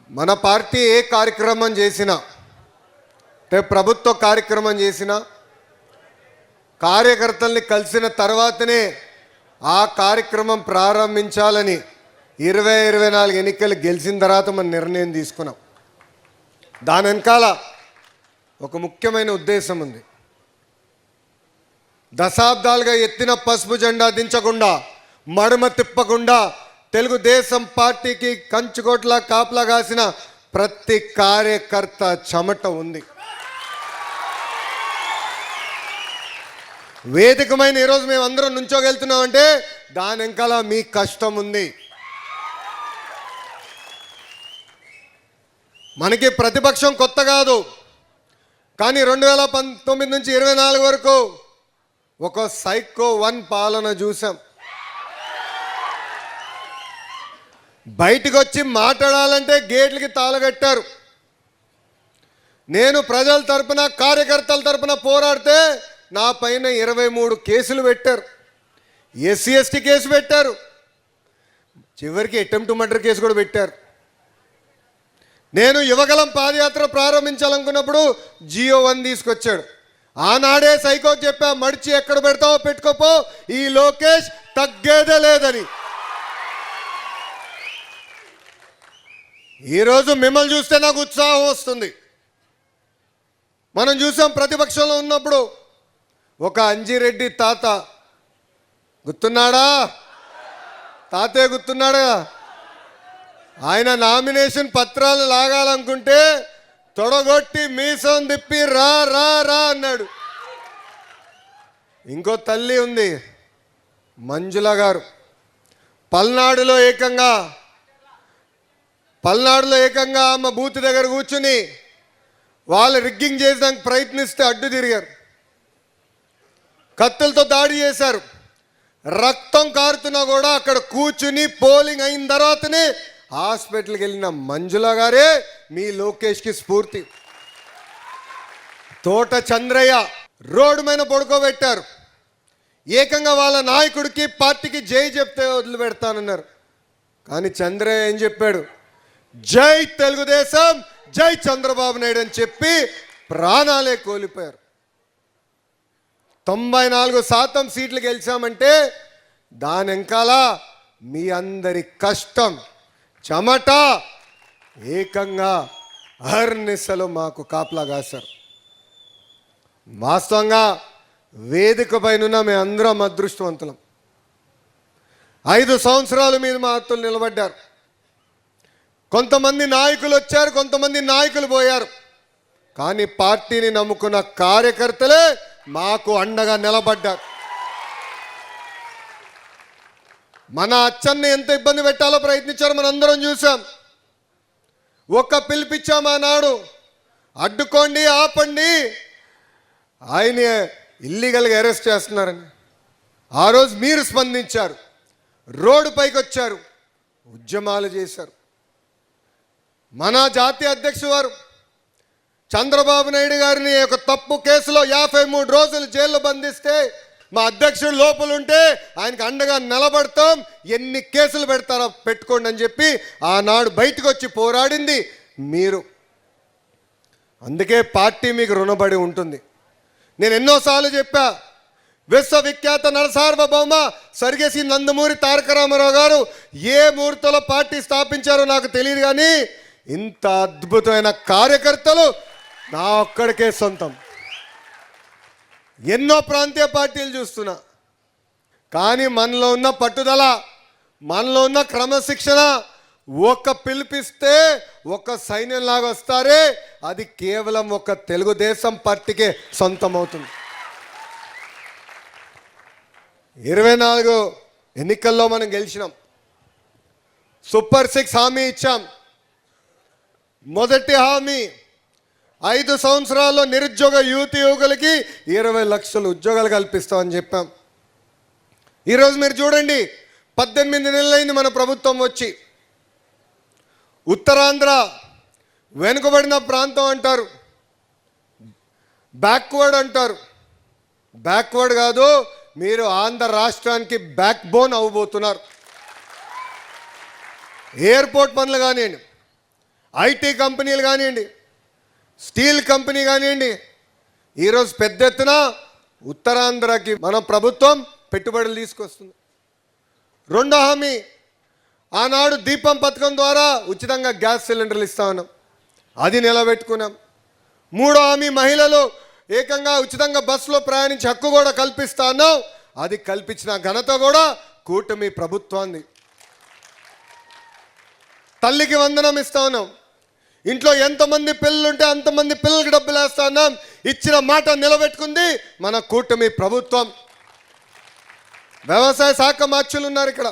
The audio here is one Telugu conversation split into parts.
మన పార్టీ ఏ కార్యక్రమం చేసినా అంటే ప్రభుత్వ కార్యక్రమం చేసినా కార్యకర్తల్ని కలిసిన తర్వాతనే ఆ కార్యక్రమం ప్రారంభించాలని 2024 ఎన్నికలు గెలిచిన తర్వాత మనం నిర్ణయం తీసుకున్నాం. దాని వెనకాల ఒక ముఖ్యమైన ఉద్దేశం ఉంది. దశాబ్దాలుగా ఎత్తిన పసుపు జెండా దించకుండా మడమ తిప్పకుండా తెలుగుదేశం పార్టీకి కంచుకోట్ల కాపలా కాసిన ప్రతి కార్యకర్త చెమట ఉంది. వేదికమైన ఈరోజు మేము అందరం నుంచోగెళ్తున్నామంటే దాని వెనకాల మీ కష్టం ఉంది. మనకి ప్రతిపక్షం కొత్త కాదు, కానీ 2019 నుంచి 24 వరకు ఒక సైకో 1 పాలన చూసాం. బయటికి వచ్చి మాట్లాడాలంటే గేట్లకి తాళగట్టారు. నేను ప్రజల తరపున కార్యకర్తల తరపున పోరాడితే నా పైన 23 కేసులు పెట్టారు. ఎస్సీ ఎస్టీ కేసు పెట్టారు, చివరికి అటెంప్ట్ మర్డర్ కేసు కూడా పెట్టారు. నేను యువగలం పాదయాత్ర ప్రారంభించాలనుకున్నప్పుడు జియో 1 తీసుకొచ్చాడు. ఆనాడే సైకోకి చెప్పా, మడిచి ఎక్కడ పెడతావో పెట్టుకోపో, ఈ లోకేష్ తగ్గేదే లేదని. ఈరోజు మిమ్మల్ని చూస్తే నాకు ఉత్సాహం వస్తుంది. మనం చూసాం ప్రతిపక్షంలో ఉన్నప్పుడు ఒక అంజిరెడ్డి తాత గుర్తున్నాడా? తాతయ్య గుర్తున్నాడా? ఆయన నామినేషన్ పత్రాలు లాగాలనుకుంటే తొడగొట్టి మీసం తిప్పి రా రా రా అన్నాడు. ఇంకో తల్లి ఉంది మంజుల గారు, పల్నాడులో ఏకంగా ఆమె బూత్ దగ్గర కూర్చుని వాళ్ళు రిగ్గింగ్ చేయడానికి ప్రయత్నిస్తే అడ్డు తిరిగారు, కత్తులతో దాడి చేశారు, రక్తం కారుతున్నా కూడా అక్కడ కూర్చుని పోలింగ్ అయిన తర్వాతనే హాస్పిటల్కి వెళ్ళిన మంజుల గారే మీ లోకేష్కి స్ఫూర్తి. తోట చంద్రయ్య రోడ్డు మీద పడుకోబెట్టారు, ఏకంగా వాళ్ళ నాయకుడికి పార్టీకి జై చెప్తే వదిలిపెడతానన్నారు. కానీ చంద్రయ్య ఏం చెప్పాడు? జై తెలుగుదేశం, జై చంద్రబాబు నాయుడు అని చెప్పి ప్రాణాలే కోల్పోయారు. 94% సీట్లు గెలిచామంటే దాని వెనకాల మీ అందరి కష్టం చెమట ఏకంగా అహర్నిశలు మాకు కాపలా కాశారు. వాస్తవంగా వేదిక పైన మేము అందరం అదృష్టవంతులం. 5 సంవత్సరాలు మీద మా అత్తులు నిలబడ్డారు. కొంతమంది నాయకులు వచ్చారు, కొంతమంది నాయకులు పోయారు, కానీ పార్టీని నమ్ముకున్న కార్యకర్తలే మాకు అండగా నిలబడ్డారు. మన అచ్చన్ని ఎంత ఇబ్బంది పెట్టాలో ప్రయత్నించారో మనందరం చూసాం. ఒక్క పిలిపించాం ఆనాడు, అడ్డుకోండి ఆపండి, ఆయన ఇల్లీగల్గా అరెస్ట్ చేస్తున్నారని. ఆ రోజు మీరు స్పందించారు, రోడ్డు పైకి వచ్చారు, ఉద్యమాలు చేశారు. మన జాతీయ అధ్యక్షుడు వారు చంద్రబాబు నాయుడు గారిని ఒక తప్పు కేసులో 53 రోజులు జైల్లో బంధిస్తే మా అధ్యక్షుడు లోపల ఉంటే ఆయనకు అండగా నిలబడతాం, ఎన్ని కేసులు పెడతారో పెట్టుకోండి అని చెప్పి ఆనాడు బయటకు వచ్చి పోరాడింది మీరు. అందుకే పార్టీ మీకు రుణపడి ఉంటుంది. నేను ఎన్నోసార్లు చెప్పా, విశ్వవిఖ్యాత నరసార్వభౌమ స్వర్గీయ నందమూరి తారక రామారావు గారు ఏ ముహూర్తంలో పార్టీ స్థాపించారో నాకు తెలియదు, కానీ ఇంత అద్భుతమైన కార్యకర్తలు నా ఒక్కడికే సొంతం. ఎన్నో ప్రాంతీయ పార్టీలు చూస్తున్నా, కానీ మనలో ఉన్న పట్టుదల, మనలో ఉన్న క్రమశిక్షణ, ఒక పిలిపిస్తే ఒక సైన్యంలాగా వస్తారే, అది కేవలం ఒక తెలుగుదేశం పార్టీకే సొంతం అవుతుంది. 24 ఎన్నికల్లో మనం గెలిచినాం, సూపర్ 6 హామీ ఇచ్చాం. మొదటి హామీ 5 సంవత్సరాల్లో నిరుద్యోగ యువకులకి 20 లక్షల ఉద్యోగాలు కల్పిస్తామని చెప్పాం. ఈరోజు మీరు చూడండి, 18 నెలలైంది మన ప్రభుత్వం వచ్చి. ఉత్తరాంధ్ర వెనుకబడిన ప్రాంతం అంటారు, బ్యాక్వర్డ్ అంటారు. బ్యాక్వర్డ్ కాదు, మీరు ఆంధ్ర రాష్ట్రానికి బ్యాక్ బోన్ అవ్వబోతున్నారు. ఎయిర్పోర్ట్ పనులు కానివ్వండి, ఐటీ కంపెనీలు కానివ్వండి, స్టీల్ కంపెనీ కానివ్వండి, ఈరోజు పెద్ద ఎత్తున ఉత్తరాంధ్రకి మన ప్రభుత్వం పెట్టుబడులు తీసుకొస్తుంది. రెండో హామీ, ఆనాడు దీపం పథకం ద్వారా ఉచితంగా గ్యాస్ సిలిండర్లు ఇస్తా ఉన్నాం, అది నిలబెట్టుకున్నాం. మూడో హామీ, మహిళలు ఏకంగా ఉచితంగా బస్సులో ప్రయాణించే హక్కు కూడా కల్పిస్తా ఉన్నాం, అది కల్పించిన ఘనత కూడా కూటమి ప్రభుత్వాన్ని. తల్లికి వందనం ఇస్తా ఉన్నాం, ఇంట్లో ఎంతమంది పిల్లలు ఉంటే అంతమంది పిల్లలకి డబ్బులు వేస్తా ఉన్నాం, ఇచ్చిన మాట నిలబెట్టుకుంది మన కూటమి ప్రభుత్వం. వ్యవసాయ శాఖ మార్చులు ఉన్నారు ఇక్కడ.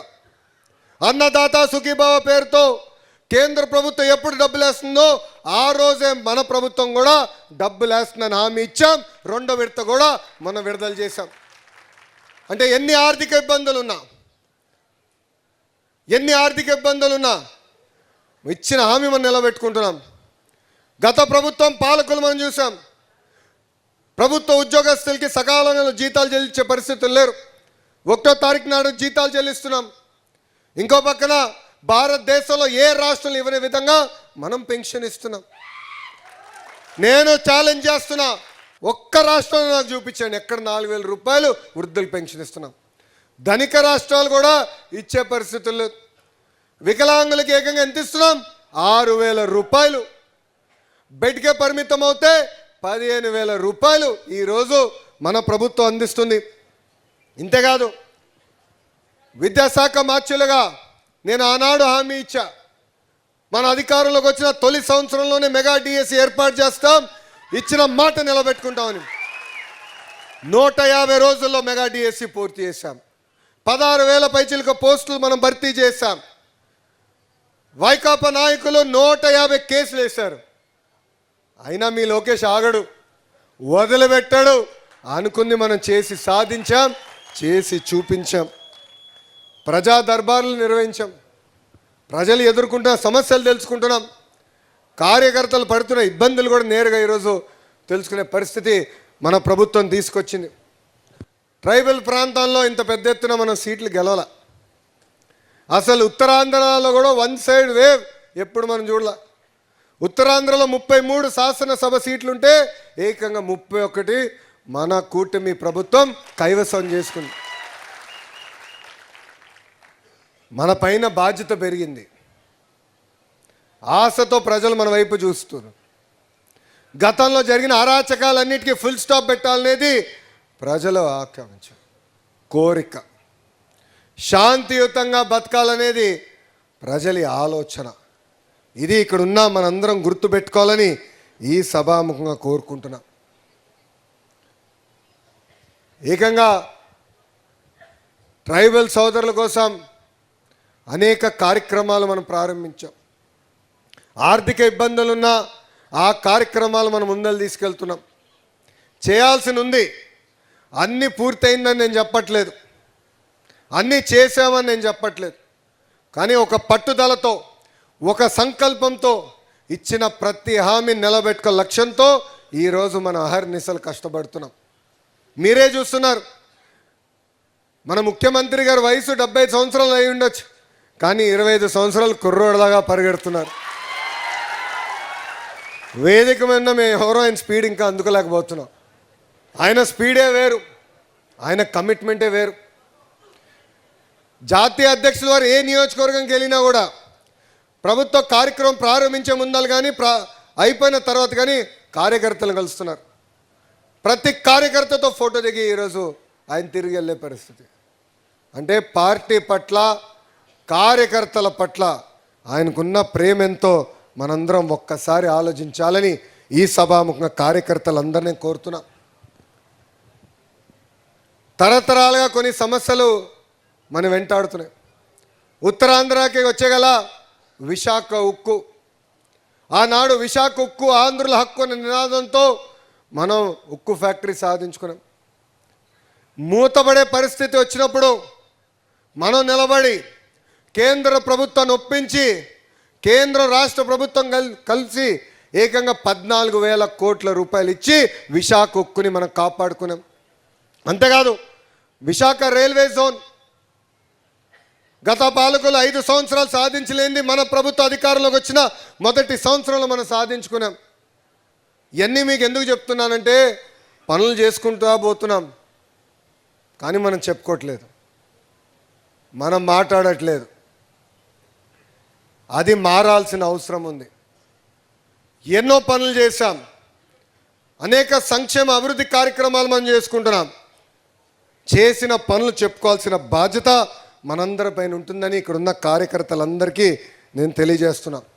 అన్నదాత సుఖీభావ పేరుతో కేంద్ర ప్రభుత్వం ఎప్పుడు డబ్బులు వేస్తుందో ఆ రోజే మన ప్రభుత్వం కూడా డబ్బులు వేస్తుందని హామీ ఇచ్చాం. రెండో విడత కూడా మనం విడుదల చేశాం. అంటే ఎన్ని ఆర్థిక ఇబ్బందులున్నా ఇచ్చిన హామీ మనం నిలబెట్టుకుంటున్నాం. గత ప్రభుత్వం పాలకులు మనం చూసాం, ప్రభుత్వ ఉద్యోగస్తులకి సకాలంలో జీతాలు చెల్లించే పరిస్థితులు లేరు. 1వ తారీఖు నాడు జీతాలు చెల్లిస్తున్నాం. ఇంకో పక్కన భారతదేశంలో ఏ రాష్ట్రంలో ఇవ్వని విధంగా మనం పెన్షన్ ఇస్తున్నాం. నేను ఛాలెంజ్ చేస్తున్నా, ఒక్క రాష్ట్రంలో నాకు చూపించండి ఎక్కడ 4,000 రూపాయలు వృద్ధులు పెన్షన్ ఇస్తున్నాం. ధనిక రాష్ట్రాలు కూడా ఇచ్చే పరిస్థితులు లేదు. వికలాంగులకి ఏకంగా ఎంత ఇస్తున్నాం? 6,000 రూపాయలు. బెడ్కే పరిమితం అవుతే 15,000 రూపాయలు ఈరోజు మన ప్రభుత్వం అందిస్తుంది. ఇంతేకాదు, విద్యాశాఖ మార్చులుగా నేను ఆనాడు హామీ ఇచ్చా, మన అధికారంలోకి వచ్చిన తొలి సంవత్సరంలోనే మెగా డిఎస్సి ఏర్పాటు చేస్తాం, ఇచ్చిన మాట నిలబెట్టుకుంటామని. 150 రోజుల్లో మెగా డిఎస్సి పూర్తి చేశాం. 16,000 పైచిలుక పోస్టులు మనం భర్తీ చేశాం. వైకాపా నాయకులు 150 కేసులు వేశారు. అయినా మీ లోకేష్ ఆగడు, వదిలిపెట్టాడు. అనుకుంది మనం చేసి సాధించాం, చేసి చూపించాం. ప్రజా దర్బార్లు నిర్వహించాం. ప్రజలు ఎదుర్కొంటున్న సమస్యలు తెలుసుకుంటున్నాం. కార్యకర్తలు పడుతున్న ఇబ్బందులు కూడా నేరుగా ఈరోజు తెలుసుకునే పరిస్థితి మన ప్రభుత్వం తీసుకొచ్చింది. ట్రైబల్ ప్రాంతాల్లో ఇంత పెద్ద ఎత్తున మనం సీట్లు గెలవాల. అసలు ఉత్తరాంధ్రలో కూడా వన్ సైడ్ వేవ్ ఎప్పుడు మనం చూడాల. ఉత్తరాంధ్రలో 33 శాసనసభ సీట్లుంటే ఏకంగా 31 మన కూటమి ప్రభుత్వం కైవసం చేసుకుంది. మన పైన బాధ్యత పెరిగింది. ఆశతో ప్రజలు మన వైపు చూస్తున్నారు. గతంలో జరిగిన అరాచకాలన్నిటికీ ఫుల్ స్టాప్ పెట్టాలనేది ప్రజల ఆకాంక్ష, కోరిక. శాంతియుతంగా బతకాలనేది ప్రజల ఆలోచన. ఇది ఇక్కడ ఉన్న మనందరం గుర్తుపెట్టుకోవాలని ఈ సభాముఖంగా కోరుకుంటున్నాం. ఏకంగా ట్రైబల్ సోదరుల కోసం అనేక కార్యక్రమాలు మనం ప్రారంభించాం. ఆర్థిక ఇబ్బందులున్న ఆ కార్యక్రమాలు మనం ముందలు తీసుకెళ్తున్నాం. చేయాల్సి ఉంది. అన్నీ పూర్తయిందని నేను చెప్పట్లేదు, అన్నీ చేసామని నేను చెప్పట్లేదు. కానీ ఒక పట్టుదలతో, ఒక సంకల్పంతో ఇచ్చిన ప్రతి హామీ నిలబెట్టుకో లక్ష్యంతో ఈరోజు మన అహర్నిశలు కష్టపడుతున్నాం. మీరే చూస్తున్నారు, మన ముఖ్యమంత్రి గారి వయసు 75 సంవత్సరాలు అయి ఉండొచ్చు, కానీ 25 సంవత్సరాలు కుర్రోడ్లాగా పరిగెడుతున్నారు. వేదిక మీద మేము ఎవరో ఆయన స్పీడ్ ఇంకా అందుకోలేకపోతున్నాం. ఆయన స్పీడే వేరు, ఆయన కమిట్మెంటే వేరు. జాతీయ అధ్యక్షుల వారు ఏ నియోజకవర్గంకి వెళ్ళినా కూడా ప్రభుత్వ కార్యక్రమం ప్రారంభించే ముందలు కానీ అయిపోయిన తర్వాత కానీ కార్యకర్తలు కలుస్తున్నారు. ప్రతి కార్యకర్తతో ఫోటో దిగి ఈరోజు ఆయన తిరిగి వెళ్ళే పరిస్థితి. అంటే పార్టీ పట్ల, కార్యకర్తల పట్ల ఆయనకున్న ప్రేమ ఎంతో మనందరం ఒక్కసారి ఆలోచించాలని ఈ సభాముఖంగా కార్యకర్తలందరినీ కోరుతున్నా. తరతరాలుగా కొన్ని సమస్యలు మనం వెంటాడుతున్నాయి. ఉత్తరాంధ్రకి వచ్చేగల విశాఖ ఉక్కు, ఆనాడు విశాఖ ఉక్కు ఆంధ్రుల హక్కు అనే నినాదంతో మనం ఉక్కు ఫ్యాక్టరీ సాధించుకున్నాం. మూతపడే పరిస్థితి వచ్చినప్పుడు మనం నిలబడి కేంద్ర ప్రభుత్వాన్ని ఒప్పించి కేంద్ర రాష్ట్ర ప్రభుత్వం కలిసి ఏకంగా 14,000 కోట్ల రూపాయలు ఇచ్చి విశాఖ ఉక్కుని మనం కాపాడుకున్నాం. అంతేకాదు, విశాఖ రైల్వే జోన్ గత పాలకులు 5 సంవత్సరాలు సాధించలేనిది మన ప్రభుత్వ అధికారంలోకి వచ్చిన మొదటి సంవత్సరంలో మనం సాధించుకున్నాం. ఇవన్నీ మీకు ఎందుకు చెప్తున్నానంటే పనులు చేసుకుంటూ పోతున్నాం, కానీ మనం చెప్పుకోవట్లేదు, మనం మాట్లాడట్లేదు. అది మారాల్సిన అవసరం ఉంది. ఎన్నో పనులు చేశాం, అనేక సంక్షేమ అభివృద్ధి కార్యక్రమాలు మనం చేసుకుంటున్నాం. చేసిన పనులు చెప్పుకోవాల్సిన బాధ్యత మనందరిపైన ఉంటుందని ఇక్కడున్న కార్యకర్తలందరికీ నేను తెలియజేస్తున్నాను.